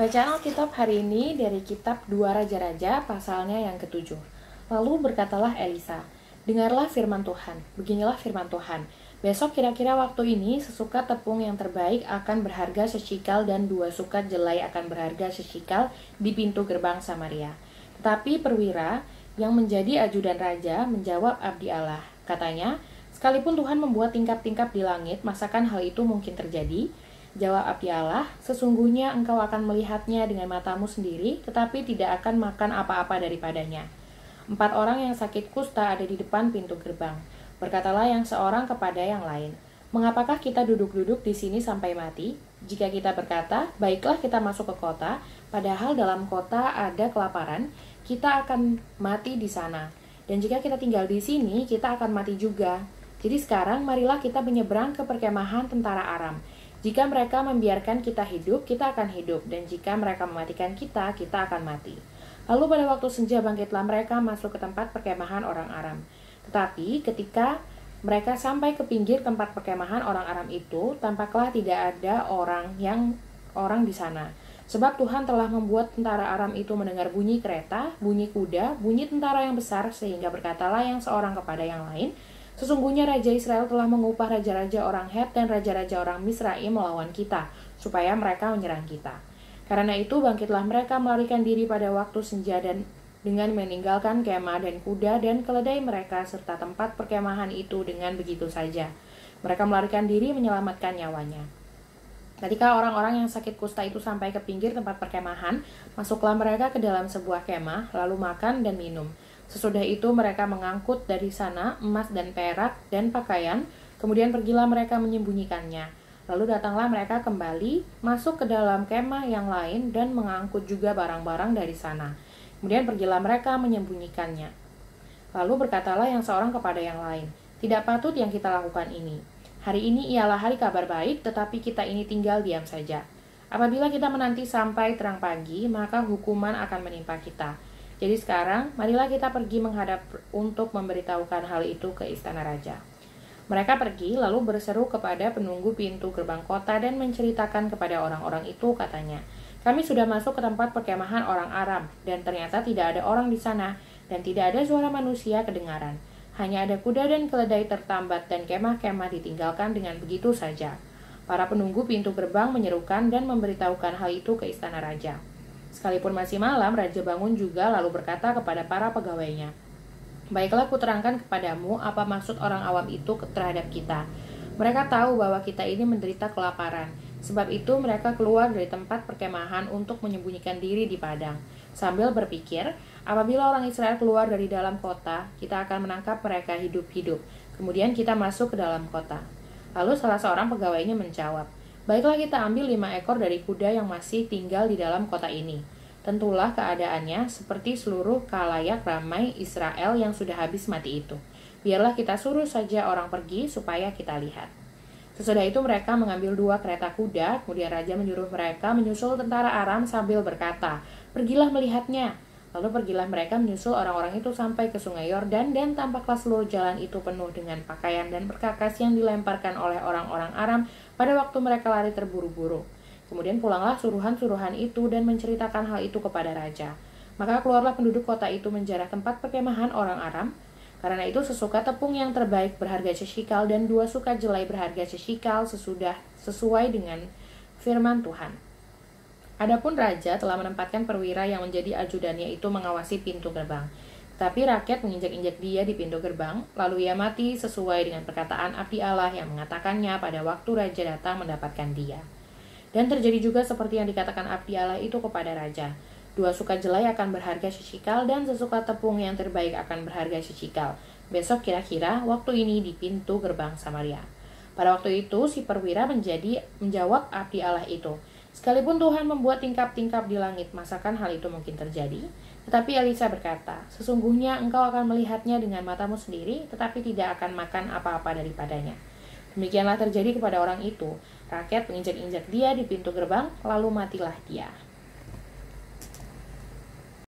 Bacaan Alkitab hari ini dari kitab 2 Raja-Raja pasalnya yang ke-7. Lalu berkatalah Elisa, "Dengarlah firman Tuhan, beginilah firman Tuhan. Besok kira-kira waktu ini sesukat tepung yang terbaik akan berharga seshikal dan 2 sukat jelai akan berharga seshikal di pintu gerbang Samaria." Tetapi perwira yang menjadi ajudan raja menjawab abdi Allah. Katanya, "Sekalipun Tuhan membuat tingkap-tingkap di langit, masakan hal itu mungkin terjadi?" Jawab abdi Allah, "Sesungguhnya engkau akan melihatnya dengan matamu sendiri, tetapi tidak akan makan apa-apa daripadanya." 4 orang yang sakit kusta ada di depan pintu gerbang. Berkatalah yang seorang kepada yang lain, "Mengapakah kita duduk-duduk di sini sampai mati? Jika kita berkata, 'Baiklah kita masuk ke kota,' padahal dalam kota ada kelaparan, kita akan mati di sana. Dan jika kita tinggal di sini, kita akan mati juga. Jadi sekarang marilah kita menyeberang ke perkemahan tentara Aram. Jika mereka membiarkan kita hidup, kita akan hidup. Dan jika mereka mematikan kita, kita akan mati." Lalu pada waktu senja bangkitlah mereka masuk ke tempat perkemahan orang Aram. Tetapi ketika mereka sampai ke pinggir tempat perkemahan orang Aram itu, tampaklah tidak ada orang di sana. Sebab Tuhan telah membuat tentara Aram itu mendengar bunyi kereta, bunyi kuda, bunyi tentara yang besar, sehingga berkatalah yang seorang kepada yang lain, "Sesungguhnya Raja Israel telah mengupah raja-raja orang Het dan raja-raja orang Misraim melawan kita, supaya mereka menyerang kita." Karena itu bangkitlah mereka melarikan diri pada waktu senja dan dengan meninggalkan kemah dan kuda dan keledai mereka serta tempat perkemahan itu dengan begitu saja. Mereka melarikan diri menyelamatkan nyawanya. Ketika orang-orang yang sakit kusta itu sampai ke pinggir tempat perkemahan, masuklah mereka ke dalam sebuah kemah, lalu makan dan minum. Sesudah itu mereka mengangkut dari sana emas dan perak dan pakaian, kemudian pergilah mereka menyembunyikannya. Lalu datanglah mereka kembali, masuk ke dalam kemah yang lain dan mengangkut juga barang-barang dari sana. Kemudian pergilah mereka menyembunyikannya. Lalu berkatalah yang seorang kepada yang lain, "Tidak patut yang kita lakukan ini. Hari ini ialah hari kabar baik, tetapi kita ini tinggal diam saja. Apabila kita menanti sampai terang pagi, maka hukuman akan menimpa kita. Jadi sekarang, marilah kita pergi menghadap untuk memberitahukan hal itu ke istana raja." Mereka pergi lalu berseru kepada penunggu pintu gerbang kota dan menceritakan kepada orang-orang itu, katanya, "Kami sudah masuk ke tempat perkemahan orang Aram, dan ternyata tidak ada orang di sana, dan tidak ada suara manusia kedengaran. Hanya ada kuda dan keledai tertambat dan kemah-kemah ditinggalkan dengan begitu saja." Para penunggu pintu gerbang menyerukan dan memberitahukan hal itu ke istana raja. Sekalipun masih malam, raja bangun juga lalu berkata kepada para pegawainya, "Baiklah kuterangkan kepadamu apa maksud orang awam itu terhadap kita. Mereka tahu bahwa kita ini menderita kelaparan. Sebab itu mereka keluar dari tempat perkemahan untuk menyembunyikan diri di padang. Sambil berpikir, apabila orang Israel keluar dari dalam kota, kita akan menangkap mereka hidup-hidup. Kemudian kita masuk ke dalam kota." Lalu salah seorang pegawainya menjawab, "Baiklah kita ambil 5 ekor dari kuda yang masih tinggal di dalam kota ini. Tentulah keadaannya seperti seluruh khalayak ramai Israel yang sudah habis mati itu. Biarlah kita suruh saja orang pergi supaya kita lihat." Sesudah itu mereka mengambil 2 kereta kuda, kemudian raja menyuruh mereka menyusul tentara Aram sambil berkata, "Pergilah melihatnya." Lalu pergilah mereka menyusul orang-orang itu sampai ke sungai Yordan, dan tampaklah seluruh jalan itu penuh dengan pakaian dan perkakas yang dilemparkan oleh orang-orang Aram pada waktu mereka lari terburu-buru. Kemudian pulanglah suruhan-suruhan itu dan menceritakan hal itu kepada raja. Maka keluarlah penduduk kota itu menjarah tempat perkemahan orang Aram. Karena itu sesukat tepung yang terbaik berharga seshikal dan 2 sukat jelai berharga seshikal sesuai dengan firman Tuhan. Adapun raja telah menempatkan perwira yang menjadi ajudannya itu mengawasi pintu gerbang. Tapi rakyat menginjak-injak dia di pintu gerbang, lalu ia mati sesuai dengan perkataan abdi Allah yang mengatakannya pada waktu raja datang mendapatkan dia. Dan terjadi juga seperti yang dikatakan abdi Allah itu kepada raja. 2 sukat jelai akan berharga seshikal dan sesukat tepung yang terbaik akan berharga seshikal. Besok kira-kira waktu ini di pintu gerbang Samaria. Pada waktu itu si perwira menjawab abdi Allah itu, "Sekalipun Tuhan membuat tingkap-tingkap di langit, masakan hal itu mungkin terjadi?" Tetapi Elisa berkata, "Sesungguhnya engkau akan melihatnya dengan matamu sendiri, tetapi tidak akan makan apa-apa daripadanya." Demikianlah terjadi kepada orang itu. Rakyat menginjak-injak dia di pintu gerbang, lalu matilah dia.